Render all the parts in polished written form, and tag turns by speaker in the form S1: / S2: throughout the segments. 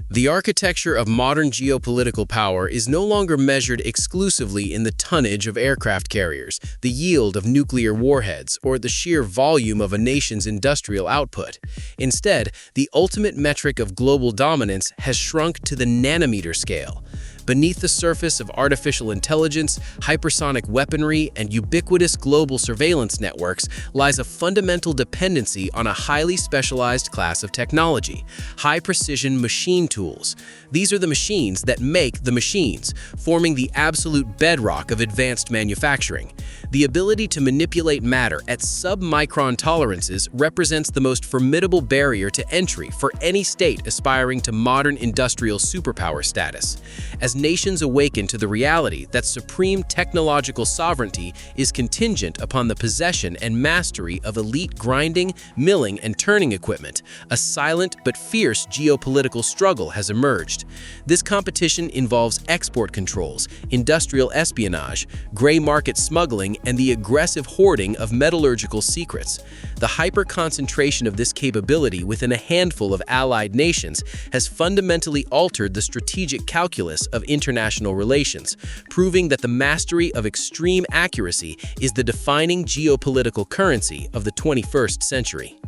S1: The architecture of modern geopolitical power is no longer measured exclusively in the tonnage of aircraft carriers, the yield of nuclear warheads, or the sheer volume of a nation's industrial output. Instead, the ultimate metric of global dominance has shrunk to the nanometer scale. Beneath the surface of artificial intelligence, hypersonic weaponry, and ubiquitous global surveillance networks lies a fundamental dependency on a highly specialized class of technology: high-precision machine tools. These are the machines that make the machines, forming the absolute bedrock of advanced manufacturing. The ability to manipulate matter at sub-micron tolerances represents the most formidable barrier to entry for any state aspiring to modern industrial superpower status. As nations awaken to the reality that supreme technological sovereignty is contingent upon the possession and mastery of elite grinding, milling, and turning equipment, a silent but fierce geopolitical struggle has emerged. This competition involves export controls, industrial espionage, gray market smuggling, and the aggressive hoarding of metallurgical secrets. The hyper-concentration of this capability within a handful of allied nations has fundamentally altered the strategic calculus of international relations, proving that the mastery of extreme accuracy is the defining geopolitical currency of the 21st century.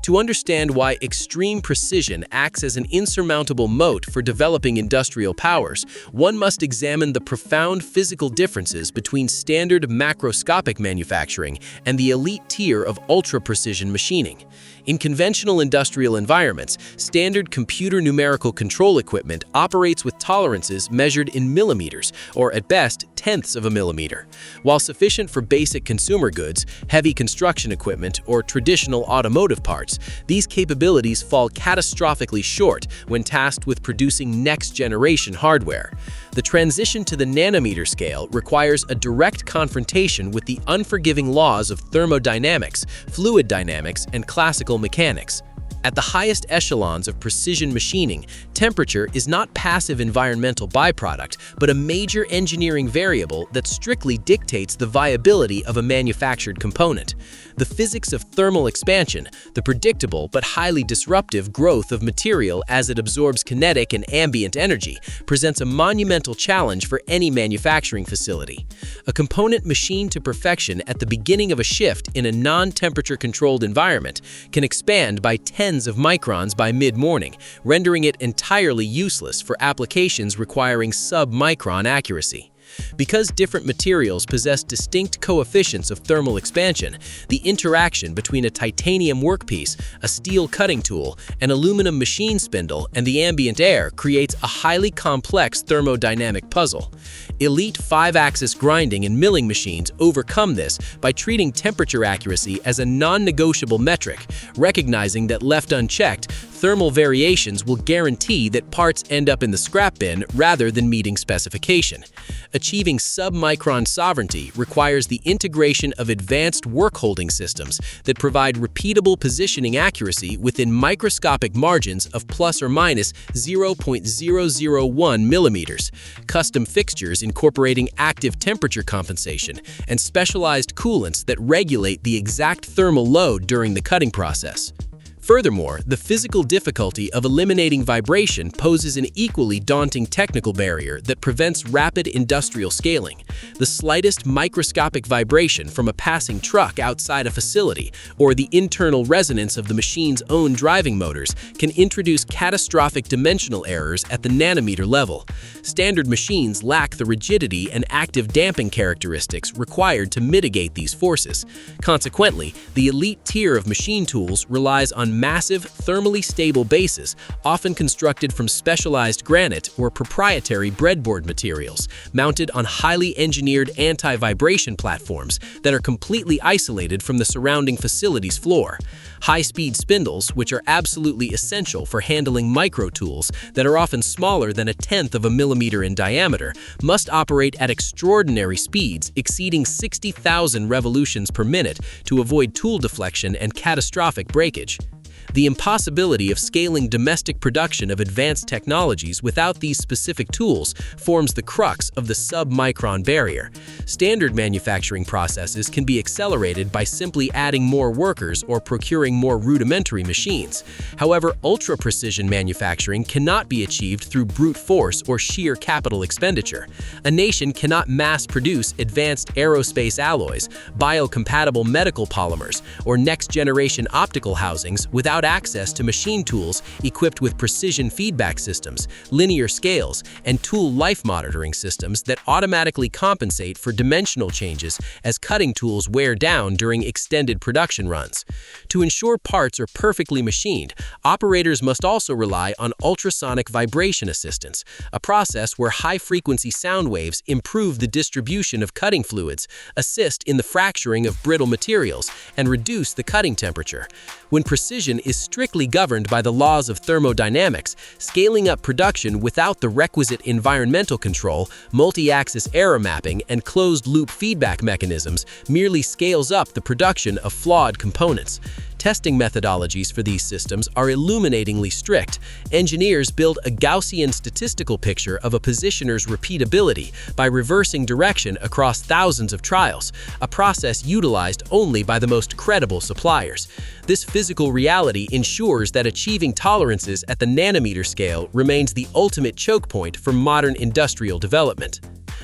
S1: To understand why extreme precision acts as an insurmountable moat for developing industrial powers, one must examine the profound physical differences between standard macroscopic manufacturing and the elite tier of ultra-precision machining. In conventional industrial environments, standard computer numerical control equipment operates with tolerances measured in millimeters, or at best, tenths of a millimeter. While sufficient for basic consumer goods, heavy construction equipment, or traditional automotive parts, these capabilities fall catastrophically short when tasked with producing next-generation hardware. The transition to the nanometer scale requires a direct confrontation with the unforgiving laws of thermodynamics, fluid dynamics, and classical mechanics. At the highest echelons of precision machining, temperature is not passive environmental byproduct, but a major engineering variable that strictly dictates the viability of a manufactured component. The physics of thermal expansion, the predictable but highly disruptive growth of material as it absorbs kinetic and ambient energy, presents a monumental challenge for any manufacturing facility. A component machined to perfection at the beginning of a shift in a non-temperature controlled environment can expand by tens of microns by mid-morning, rendering it entirely useless for applications requiring sub-micron accuracy. Because different materials possess distinct coefficients of thermal expansion, the interaction between a titanium workpiece, a steel cutting tool, an aluminum machine spindle, and the ambient air creates a highly complex thermodynamic puzzle. Elite 5-axis grinding and milling machines overcome this by treating temperature accuracy as a non-negotiable metric, recognizing that left unchecked, thermal variations will guarantee that parts end up in the scrap bin rather than meeting specification. Achieving sub-micron sovereignty requires the integration of advanced work-holding systems that provide repeatable positioning accuracy within microscopic margins of plus or minus 0.001 millimeters, custom fixtures incorporating active temperature compensation, and specialized coolants that regulate the exact thermal load during the cutting process. Furthermore, the physical difficulty of eliminating vibration poses an equally daunting technical barrier that prevents rapid industrial scaling. The slightest microscopic vibration from a passing truck outside a facility, or the internal resonance of the machine's own driving motors, can introduce catastrophic dimensional errors at the nanometer level. Standard machines lack the rigidity and active damping characteristics required to mitigate these forces. Consequently, the elite tier of machine tools relies on massive, thermally stable bases, often constructed from specialized granite or proprietary breadboard materials, mounted on highly engineered anti-vibration platforms that are completely isolated from the surrounding facility's floor. High-speed spindles, which are absolutely essential for handling micro-tools that are often smaller than a tenth of a millimeter in diameter, must operate at extraordinary speeds exceeding 60,000 revolutions per minute to avoid tool deflection and catastrophic breakage. The impossibility of scaling domestic production of advanced technologies without these specific tools forms the crux of the sub-micron barrier. Standard manufacturing processes can be accelerated by simply adding more workers or procuring more rudimentary machines. However, ultra-precision manufacturing cannot be achieved through brute force or sheer capital expenditure. A nation cannot mass-produce advanced aerospace alloys, biocompatible medical polymers, or next-generation optical housings without access to machine tools equipped with precision feedback systems, linear scales, and tool life monitoring systems that automatically compensate for dimensional changes as cutting tools wear down during extended production runs. To ensure parts are perfectly machined, operators must also rely on ultrasonic vibration assistance, a process where high-frequency sound waves improve the distribution of cutting fluids, assist in the fracturing of brittle materials, and reduce the cutting temperature. When precision is strictly governed by the laws of thermodynamics, scaling up production without the requisite environmental control, multi-axis error mapping, and closed-loop feedback mechanisms merely scales up the production of flawed components. Testing methodologies for these systems are illuminatingly strict. Engineers build a Gaussian statistical picture of a positioner's repeatability by reversing direction across thousands of trials, a process utilized only by the most credible suppliers. This physical reality ensures that achieving tolerances at the nanometer scale remains the ultimate choke point for modern industrial development.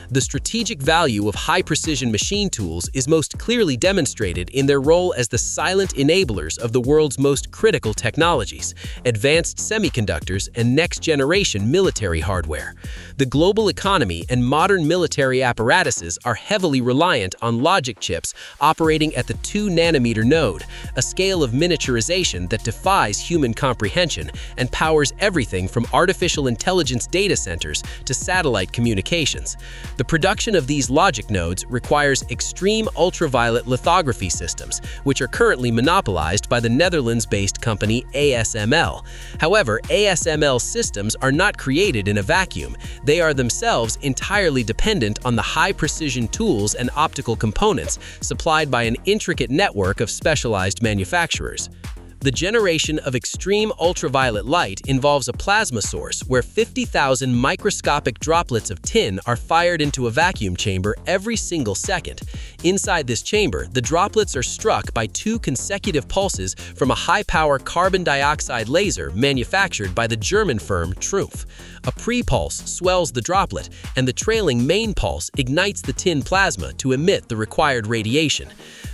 S1: The strategic value of high-precision machine tools is most clearly demonstrated in their role as the silent enablers of the world's most critical technologies, advanced semiconductors, and next-generation military hardware. The global economy and modern military apparatuses are heavily reliant on logic chips operating at the 2-nanometer node, a scale of miniaturization that defies human comprehension and powers everything from artificial intelligence data centers to satellite communications. The production of these logic nodes requires extreme ultraviolet lithography systems, which are currently monopolized by the Netherlands-based company ASML. However, ASML systems are not created in a vacuum. They are themselves entirely dependent on the high-precision tools and optical components supplied by an intricate network of specialized manufacturers. The generation of extreme ultraviolet light involves a plasma source where 50,000 microscopic droplets of tin are fired into a vacuum chamber every single second. Inside this chamber, the droplets are struck by 2 consecutive pulses from a high-power carbon dioxide laser manufactured by the German firm Trumpf. A pre-pulse swells the droplet, and the trailing main pulse ignites the tin plasma to emit the required radiation.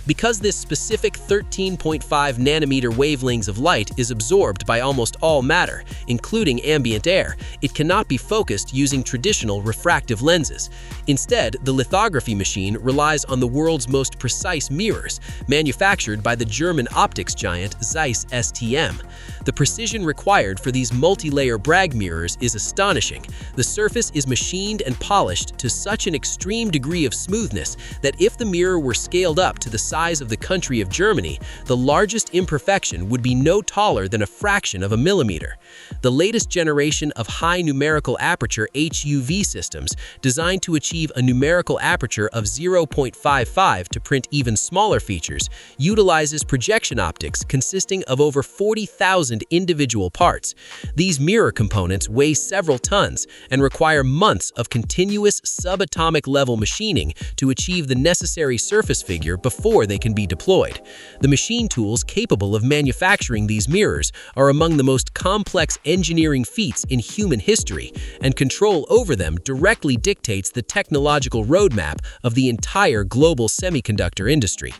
S1: Because this specific 13.5 nanometer wavelengths of light is absorbed by almost all matter, including ambient air, it cannot be focused using traditional refractive lenses. Instead, the lithography machine relies on the world's most precise mirrors, manufactured by the German optics giant Zeiss STM. The precision required for these multi-layer Bragg mirrors is astonishing. The surface is machined and polished to such an extreme degree of smoothness that if the mirror were scaled up to the size of the country of Germany, the largest imperfection would be no taller than a fraction of a millimeter. The latest generation of high numerical aperture HUV systems, designed to achieve a numerical aperture of 0.55 to print even smaller features, utilizes projection optics consisting of over 40,000 individual parts. These mirror components weigh several tons and require months of continuous subatomic level machining to achieve the necessary surface figure before they can be deployed. The machine tools capable of manufacturing these mirrors are among the most complex engineering feats in human history, and control over them directly dictates the technological roadmap of the entire global semiconductor industry.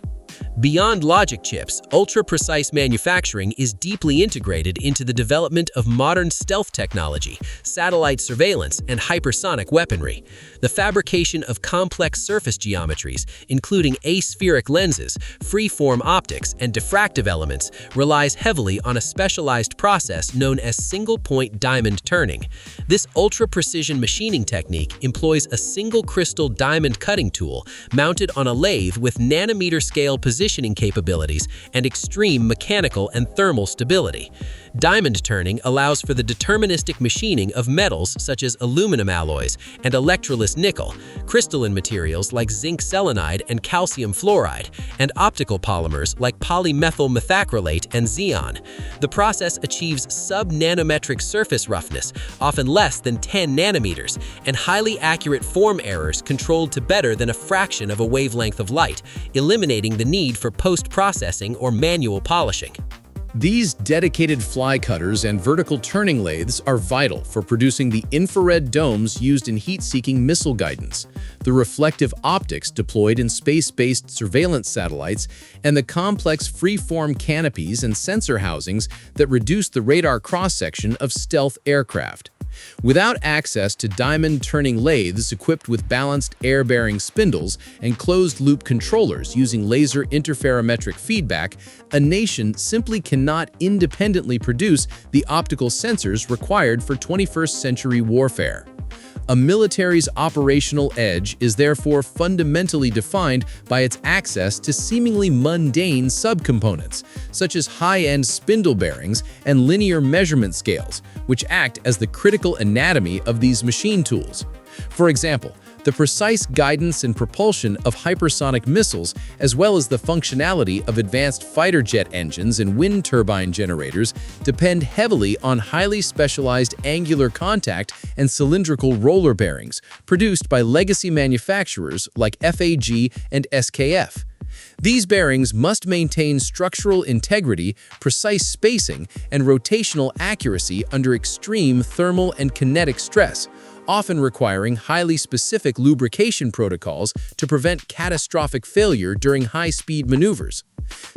S1: Beyond logic chips, ultra-precise manufacturing is deeply integrated into the development of modern stealth technology, satellite surveillance, and hypersonic weaponry. The fabrication of complex surface geometries, including aspheric lenses, free-form optics, and diffractive elements, relies heavily on a specialized process known as single-point diamond turning. This ultra-precision machining technique employs a single crystal diamond cutting tool mounted on a lathe with nanometer-scale positioning positioning capabilities, and extreme mechanical and thermal stability. Diamond turning allows for the deterministic machining of metals such as aluminum alloys and electroless nickel, crystalline materials like zinc selenide and calcium fluoride, and optical polymers like polymethyl methacrylate and xenon. The process achieves sub-nanometric surface roughness, often less than 10 nanometers, and highly accurate form errors controlled to better than a fraction of a wavelength of light, eliminating the need for post-processing or manual polishing.
S2: These dedicated fly cutters and vertical turning lathes are vital for producing the infrared domes used in heat-seeking missile guidance, the reflective optics deployed in space-based surveillance satellites, and the complex free-form canopies and sensor housings that reduce the radar cross-section of stealth aircraft. Without access to diamond-turning lathes equipped with balanced air-bearing spindles and closed-loop controllers using laser interferometric feedback, a nation simply cannot independently produce the optical sensors required for 21st-century warfare. A military's operational edge is therefore fundamentally defined by its access to seemingly mundane subcomponents, such as high-end spindle bearings and linear measurement scales, which act as the critical anatomy of these machine tools. For example, the precise guidance and propulsion of hypersonic missiles, as well as the functionality of advanced fighter jet engines and wind turbine generators, depend heavily on highly specialized angular contact and cylindrical roller bearings produced by legacy manufacturers like FAG and SKF. These bearings must maintain structural integrity, precise spacing, and rotational accuracy under extreme thermal and kinetic stress, often requiring highly specific lubrication protocols to prevent catastrophic failure during high-speed maneuvers.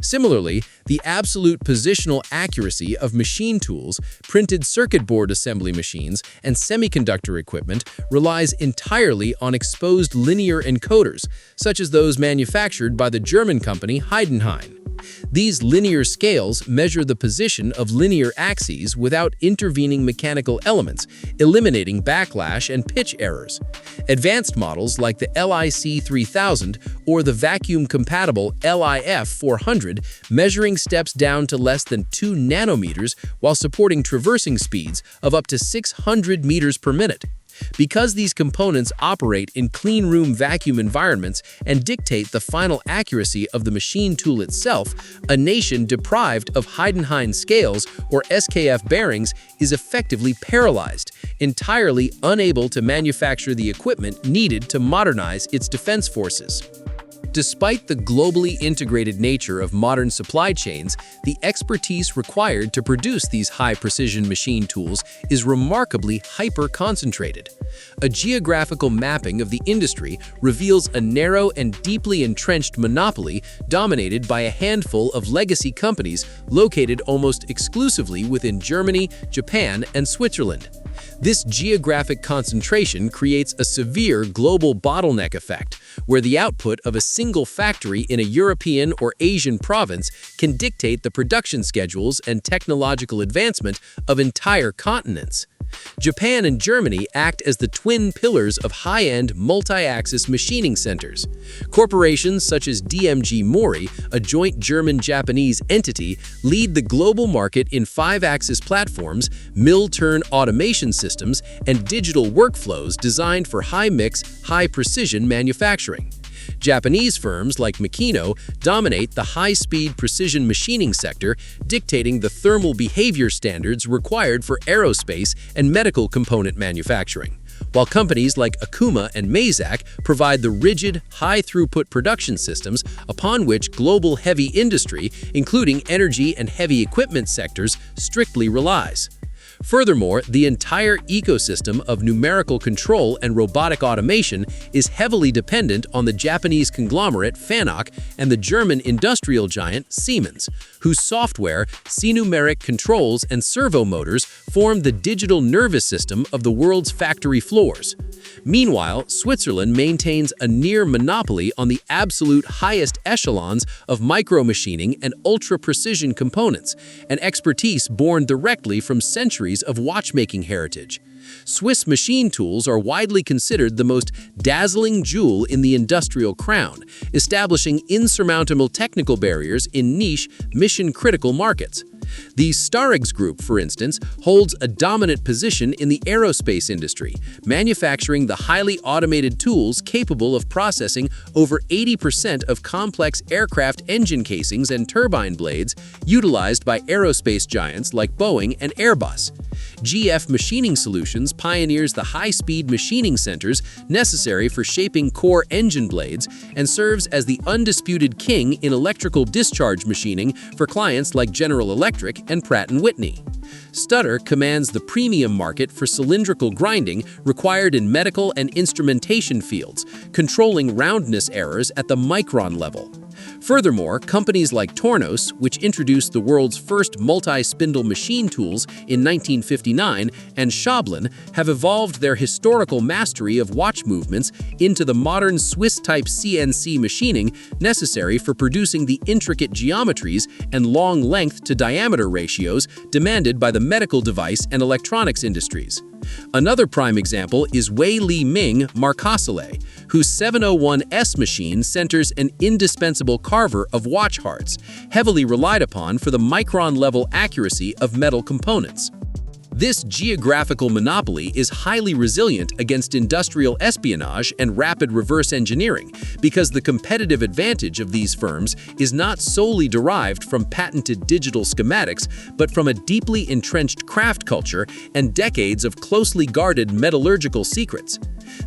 S2: Similarly, the absolute positional accuracy of machine tools, printed circuit board assembly machines, and semiconductor equipment relies entirely on exposed linear encoders, such as those manufactured by the German company Heidenhain. These linear scales measure the position of linear axes without intervening mechanical elements, eliminating backlash and pitch errors. Advanced models like the LIC 3000 or the vacuum-compatible LIF 400 measuring steps down to less than 2 nanometers while supporting traversing speeds of up to 600 meters per minute. Because these components operate in clean-room vacuum environments and dictate the final accuracy of the machine tool itself, a nation deprived of Heidenhain scales or SKF bearings is effectively paralyzed, entirely unable to manufacture the equipment needed to modernize its defense forces. Despite the globally integrated nature of modern supply chains, the expertise required to produce these high-precision machine tools is remarkably hyper-concentrated. A geographical mapping of the industry reveals a narrow and deeply entrenched monopoly dominated by a handful of legacy companies located almost exclusively within Germany, Japan, and Switzerland. This geographic concentration creates a severe global bottleneck effect, where the output of a single factory in a European or Asian province can dictate the production schedules and technological advancement of entire continents. Japan and Germany act as the twin pillars of high-end multi-axis machining centers. Corporations such as DMG Mori, a joint German-Japanese entity, lead the global market in 5-axis platforms, mill-turn automation systems, and digital workflows designed for high-mix, high-precision manufacturing. Japanese firms like Makino dominate the high-speed precision machining sector, dictating the thermal behavior standards required for aerospace and medical component manufacturing, while companies like Akuma and Mazak provide the rigid, high-throughput production systems upon which global heavy industry, including energy and heavy equipment sectors, strictly relies. Furthermore, the entire ecosystem of numerical control and robotic automation is heavily dependent on the Japanese conglomerate Fanuc and the German industrial giant Siemens, whose software, C-numeric controls, and servo motors form the digital nervous system of the world's factory floors. Meanwhile, Switzerland maintains a near monopoly on the absolute highest echelons of micromachining and ultra-precision components, an expertise born directly from centuries
S1: centuries of watchmaking heritage. Swiss machine tools are widely considered the most dazzling jewel in the industrial crown, establishing insurmountable technical barriers in niche, mission-critical markets. The Starix Group, for instance, holds a dominant position in the aerospace industry, manufacturing the highly automated tools capable of processing over 80% of complex aircraft engine casings and turbine blades utilized by aerospace giants like Boeing and Airbus. GF Machining Solutions pioneers the high-speed machining centers necessary for shaping core engine blades and serves as the undisputed king in electrical discharge machining for clients like General Electric and Pratt & Whitney. Stutter commands the premium market for cylindrical grinding required in medical and instrumentation fields, controlling roundness errors at the micron level. Furthermore, companies like Tornos, which introduced the world's first multi-spindle machine tools in 1959, and Schablin have evolved their historical mastery of watch movements into the modern Swiss-type CNC machining necessary for producing the intricate geometries and long length-to-diameter ratios demanded by the medical device and electronics industries. Another prime example is Wei Li Ming Marcousselet, whose 701S machine centers an indispensable carver of watch hearts, heavily relied upon for the micron-level accuracy of metal components. This geographical monopoly is highly resilient against industrial espionage and rapid reverse engineering because the competitive advantage of these firms is not solely derived from patented digital schematics, but from a deeply entrenched craft culture and decades of closely guarded metallurgical secrets.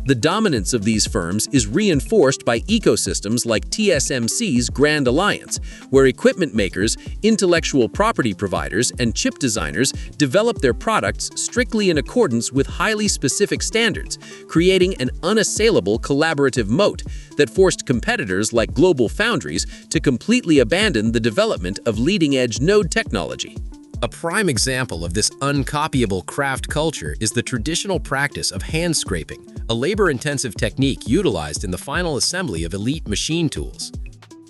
S1: The dominance of these firms is reinforced by ecosystems like TSMC's Grand Alliance, where equipment makers, intellectual property providers, and chip designers develop their products strictly in accordance with highly specific standards, creating an unassailable collaborative moat that forced competitors like Global Foundries to completely abandon the development of leading-edge node technology.
S2: A prime example of this uncopyable craft culture is the traditional practice of hand scraping, a labor-intensive technique utilized in the final assembly of elite machine tools.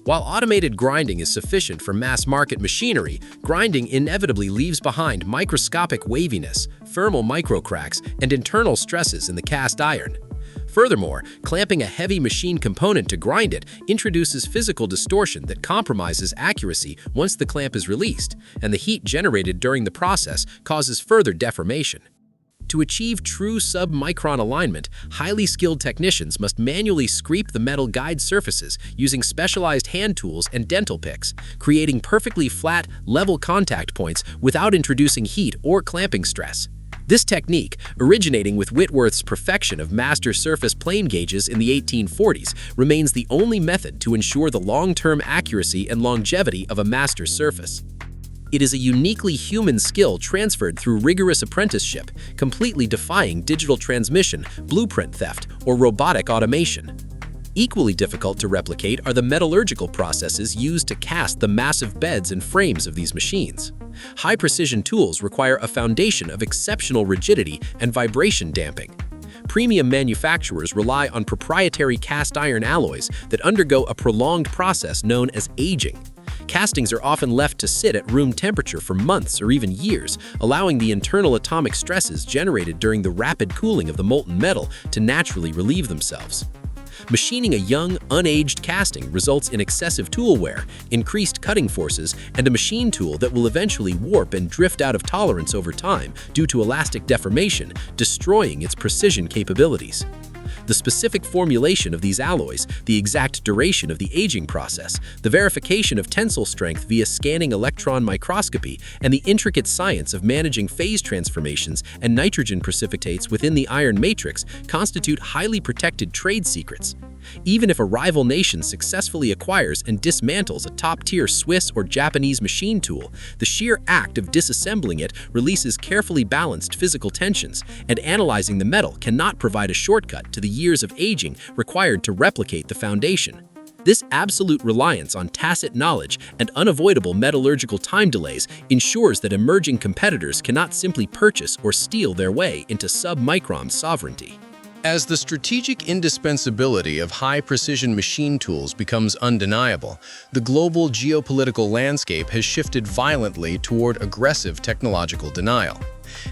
S2: While automated grinding is sufficient for mass-market machinery, grinding inevitably leaves behind microscopic waviness, thermal microcracks, and internal stresses in the cast iron. Furthermore, clamping a heavy machine component to grind it introduces physical distortion that compromises accuracy once the clamp is released, and the heat generated during the process causes further deformation. To achieve true sub-micron alignment, highly skilled technicians must manually scrape the metal guide surfaces using specialized hand tools and dental picks, creating perfectly flat, level contact points without introducing heat or clamping stress. This technique, originating with Whitworth's perfection of master surface plane gauges in the 1840s, remains the only method to ensure the long-term accuracy and longevity of a master surface. It is a uniquely human skill transferred through rigorous apprenticeship, completely defying digital transmission, blueprint theft, or robotic automation. Equally difficult to replicate are the metallurgical processes used to cast the massive beds and frames of these machines. High-precision tools require a foundation of exceptional rigidity and vibration damping. Premium manufacturers rely on proprietary cast iron alloys that undergo a prolonged process known as aging. Castings are often left to sit at room temperature for months or even years, allowing the internal atomic stresses generated during the rapid cooling of the molten metal to naturally relieve themselves. Machining a young, unaged casting results in excessive tool wear, increased cutting forces, and a machine tool that will eventually warp and drift out of tolerance over time due to elastic deformation, destroying its precision capabilities. The specific formulation of these alloys, the exact duration of the aging process, the verification of tensile strength via scanning electron microscopy, and the intricate science of managing phase transformations and nitrogen precipitates within the iron matrix constitute highly protected trade secrets. Even if a rival nation successfully acquires and dismantles a top-tier Swiss or Japanese machine tool, the sheer act of disassembling it releases carefully balanced physical tensions, and analyzing the metal cannot provide a shortcut to the years of aging required to replicate the foundation. This absolute reliance on tacit knowledge and unavoidable metallurgical time delays ensures that emerging competitors cannot simply purchase or steal their way into sub-micron sovereignty.
S1: As the strategic indispensability of high-precision machine tools becomes undeniable, the global geopolitical landscape has shifted violently toward aggressive technological denial.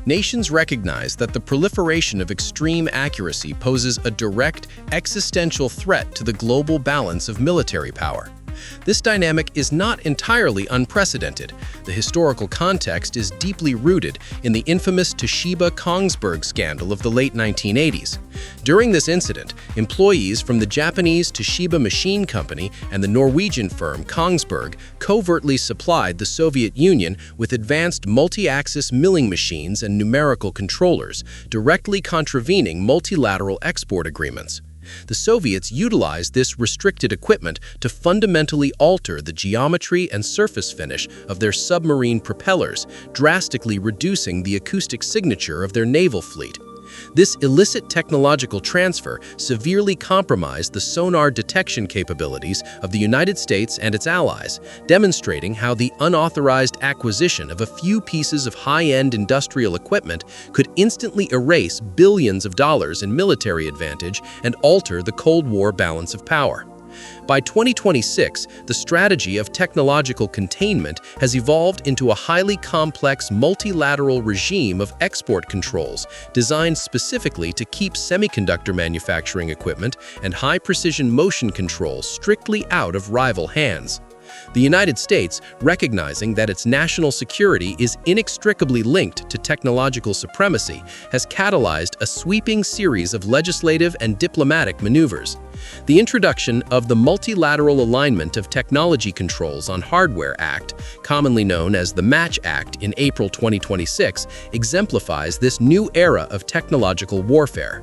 S1: Nations recognize that the proliferation of extreme accuracy poses a direct, existential threat to the global balance of military power. This dynamic is not entirely unprecedented. The historical context is deeply rooted in the infamous Toshiba-Kongsberg scandal of the late 1980s. During this incident, employees from the Japanese Toshiba Machine Company and the Norwegian firm Kongsberg covertly supplied the Soviet Union with advanced multi-axis milling machines and numerical controllers, directly contravening multilateral export agreements. The Soviets utilized this restricted equipment to fundamentally alter the geometry and surface finish of their submarine propellers, drastically reducing the acoustic signature of their naval fleet. This illicit technological transfer severely compromised the sonar detection capabilities of the United States and its allies, demonstrating how the unauthorized acquisition of a few pieces of high-end industrial equipment could instantly erase billions of dollars in military advantage and alter the Cold War balance of power. By 2026, the strategy of technological containment has evolved into a highly complex multilateral regime of export controls designed specifically to keep semiconductor manufacturing equipment and high-precision motion control strictly out of rival hands. The United States, recognizing that its national security is inextricably linked to technological supremacy, has catalyzed a sweeping series of legislative and diplomatic maneuvers. The introduction of the Multilateral Alignment of Technology Controls on Hardware Act, commonly known as the Match Act in April 2026, exemplifies this new era of technological warfare.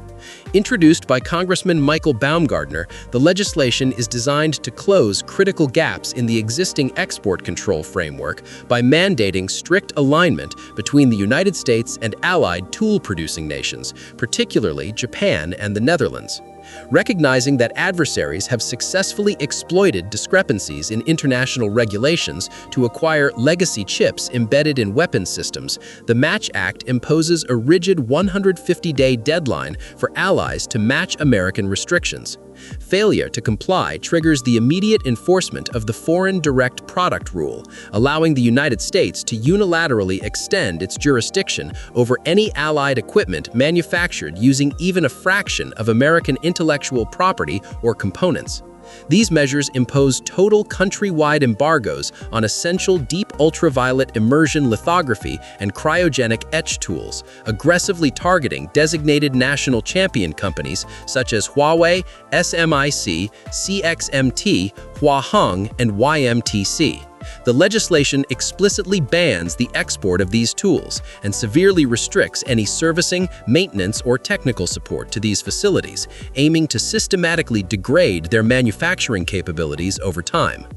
S1: Introduced by Congressman Michael Baumgardner, the legislation is designed to close critical gaps in the existing export control framework by mandating strict alignment between the United States and allied tool-producing nations, particularly Japan and the Netherlands. Recognizing that adversaries have successfully exploited discrepancies in international regulations to acquire legacy chips embedded in weapons systems, the Match Act imposes a rigid 150-day deadline for allies to match American restrictions. Failure to comply triggers the immediate enforcement of the Foreign Direct Product Rule, allowing the United States to unilaterally extend its jurisdiction over any allied equipment manufactured using even a fraction of American intellectual property or components. These measures impose total countrywide embargoes on essential deep ultraviolet immersion lithography and cryogenic etch tools, aggressively targeting designated national champion companies such as Huawei, SMIC, CXMT, Huahong, and YMTC. The legislation explicitly bans the export of these tools and severely restricts any servicing, maintenance, or technical support to these facilities, aiming to systematically degrade their manufacturing capabilities over time.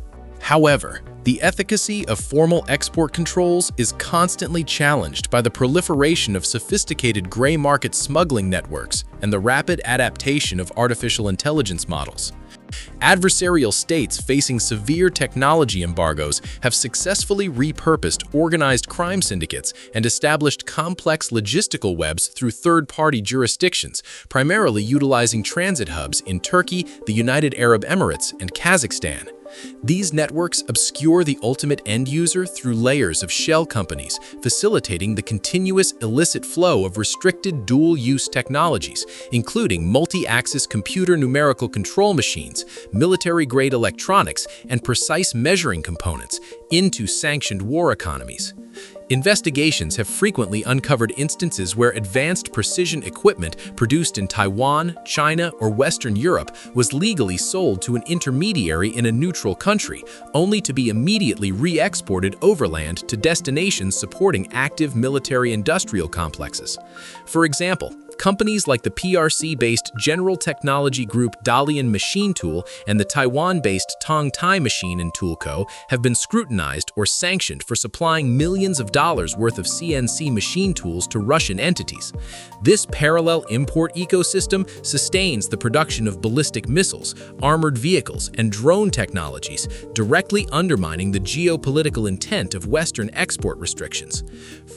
S1: However, the efficacy of formal export controls is constantly challenged by the proliferation of sophisticated gray market smuggling networks and the rapid adaptation of artificial intelligence models. Adversarial states facing severe technology embargoes have successfully repurposed organized crime syndicates and established complex logistical webs through third-party jurisdictions, primarily utilizing transit hubs in Turkey, the United Arab Emirates, and Kazakhstan. These networks obscure the ultimate end user through layers of shell companies, facilitating the continuous illicit flow of restricted dual-use technologies, including multi-axis computer numerical control machines, military-grade electronics, and precise measuring components, into sanctioned war economies. Investigations have frequently uncovered instances where advanced precision equipment produced in Taiwan, China, or Western Europe was legally sold to an intermediary in a neutral country, only to be immediately re-exported overland to destinations supporting active military-industrial complexes. For example, companies like the PRC-based General Technology Group Dalian Machine Tool and the Taiwan-based Tong Tai Machine and Tool Co. have been scrutinized or sanctioned for supplying millions of dollars worth of CNC machine tools to Russian entities. This parallel import ecosystem sustains the production of ballistic missiles, armored vehicles, and drone technologies, directly undermining the geopolitical intent of Western export restrictions.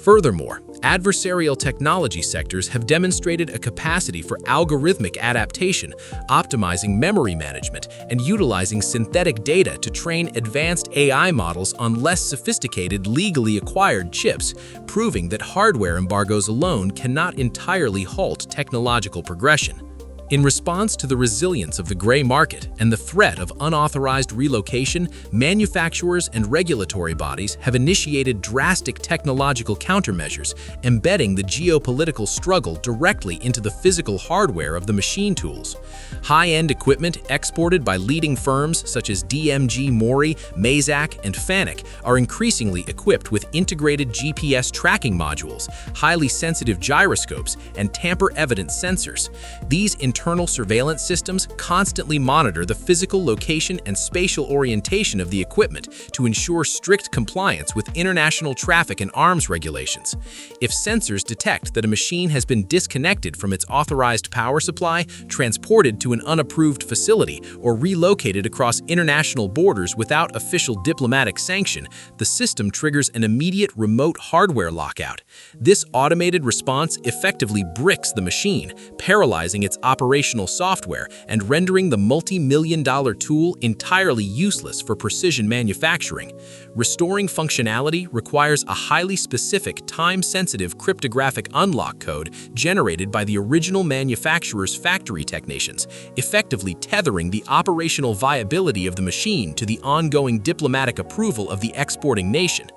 S1: Furthermore,
S2: Adversarial technology sectors have demonstrated a capacity for algorithmic adaptation, optimizing memory management, and utilizing synthetic data to train advanced AI models on less sophisticated, legally acquired chips, proving that hardware embargoes alone cannot entirely halt technological progression. In response to the resilience of the gray market and the threat of unauthorized relocation, manufacturers and regulatory bodies have initiated drastic technological countermeasures, embedding the geopolitical struggle directly into the physical hardware of the machine tools. High-end equipment exported by leading firms such as DMG Mori, Mazak, and Fanuc are increasingly equipped with integrated GPS tracking modules, highly sensitive gyroscopes, and tamper-evident sensors. These internal surveillance systems constantly monitor the physical location and spatial orientation of the equipment to ensure strict compliance with international traffic and arms regulations. If sensors detect that a machine has been disconnected from its authorized power supply, transported to an unapproved facility, or relocated across international borders without official diplomatic sanction, the system triggers an immediate remote hardware lockout. This automated response effectively bricks the machine, paralyzing its operational software and rendering the multi-million-dollar tool entirely useless for precision manufacturing. Restoring functionality requires a highly specific, time-sensitive cryptographic unlock code generated by the original manufacturer's factory technicians, effectively tethering the operational viability of the machine to the ongoing diplomatic approval of the exporting nation.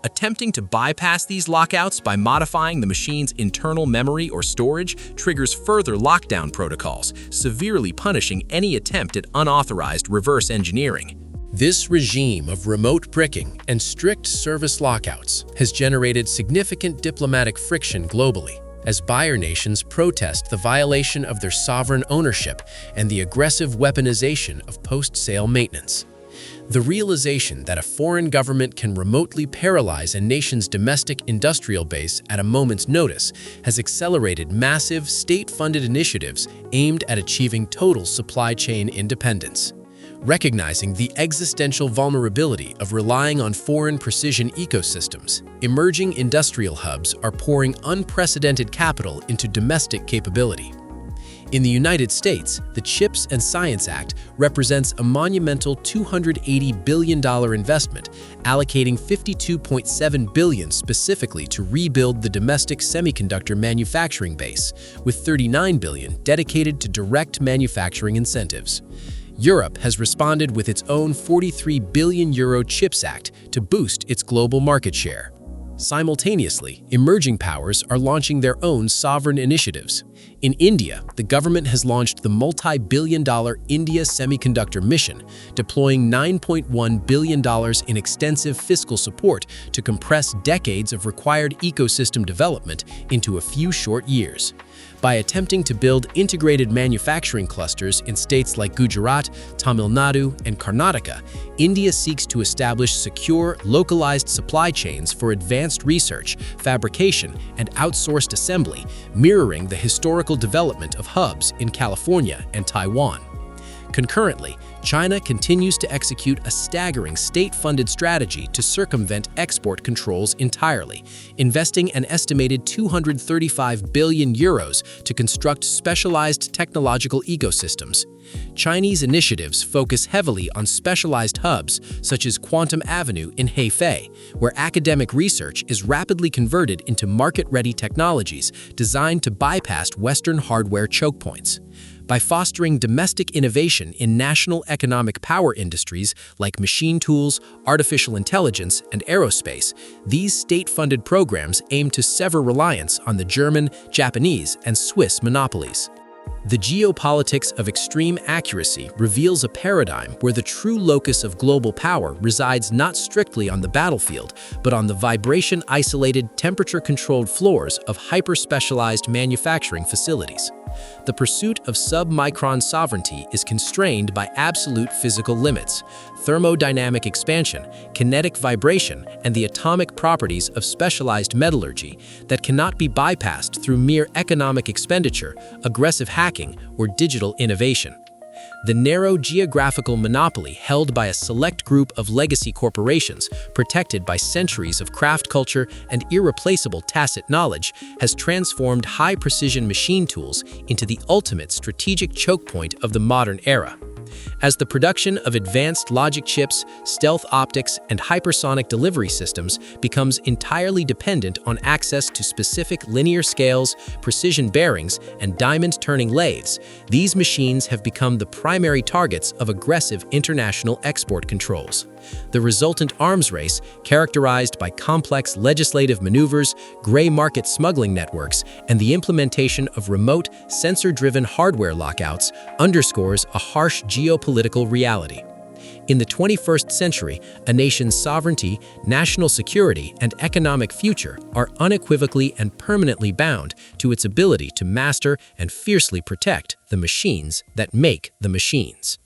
S2: Attempting to bypass these lockouts by modifying the machine's internal memory or storage triggers further lockdown protocols, severely punishing any attempt at unauthorized reverse engineering.
S1: This regime of remote bricking and strict service lockouts has generated significant diplomatic friction globally, as buyer nations protest the violation of their sovereign ownership and the aggressive weaponization of post-sale maintenance. The realization that a foreign government can remotely paralyze a nation's domestic industrial base at a moment's notice has accelerated massive state-funded initiatives aimed at achieving total supply chain independence. Recognizing the existential vulnerability of relying on foreign precision ecosystems, emerging industrial hubs are pouring unprecedented capital into domestic capability. In the United States, the CHIPS and Science Act represents a monumental $280 billion investment, allocating $52.7 billion specifically to rebuild the domestic semiconductor manufacturing base, with $39 billion dedicated to direct manufacturing incentives. Europe has responded with its own €43 billion CHIPS Act to boost its global market share. Simultaneously, emerging powers are launching their own sovereign initiatives. In India, the government has launched the multi-billion-dollar India Semiconductor Mission, deploying $9.1 billion in extensive fiscal support to compress decades of required ecosystem development into a few short years. By attempting to build integrated manufacturing clusters in states like Gujarat, Tamil Nadu, and Karnataka, India seeks to establish secure, localized supply chains for advanced research, fabrication, and outsourced assembly, mirroring the historical development of hubs in California and Taiwan. Concurrently, China continues to execute a staggering state-funded strategy to circumvent export controls entirely, investing an estimated €235 billion to construct specialized technological ecosystems. Chinese initiatives focus heavily on specialized hubs such as Quantum Avenue in Hefei, where academic research is rapidly converted into market-ready technologies designed to bypass Western hardware choke points. By fostering domestic innovation in national economic power industries like machine tools, artificial intelligence, and aerospace, these state-funded programs aim to sever reliance on the German, Japanese, and Swiss monopolies. The geopolitics of extreme accuracy reveals a paradigm where the true locus of global power resides not strictly on the battlefield, but on the vibration-isolated, temperature-controlled floors of hyper-specialized manufacturing facilities. The pursuit of sub-micron sovereignty is constrained by absolute physical limits, thermodynamic expansion, kinetic vibration, and the atomic properties of specialized metallurgy that cannot be bypassed through mere economic expenditure, aggressive hacking, or digital innovation. The narrow geographical monopoly held by a select group of legacy corporations, protected by centuries of craft culture and irreplaceable tacit knowledge, has transformed high-precision machine tools into the ultimate strategic choke point of the modern era. As the production of advanced logic chips, stealth optics, and hypersonic delivery systems becomes entirely dependent on access to specific linear scales, precision bearings, and diamond-turning lathes, these machines have become the primary targets of aggressive international export controls. The resultant arms race, characterized by complex legislative maneuvers, gray market smuggling networks, and the implementation of remote, sensor-driven hardware lockouts, underscores a harsh geopolitical reality. In the 21st century, a nation's sovereignty, national security, and economic future are unequivocally and permanently bound to its ability to master and fiercely protect the machines that make the machines.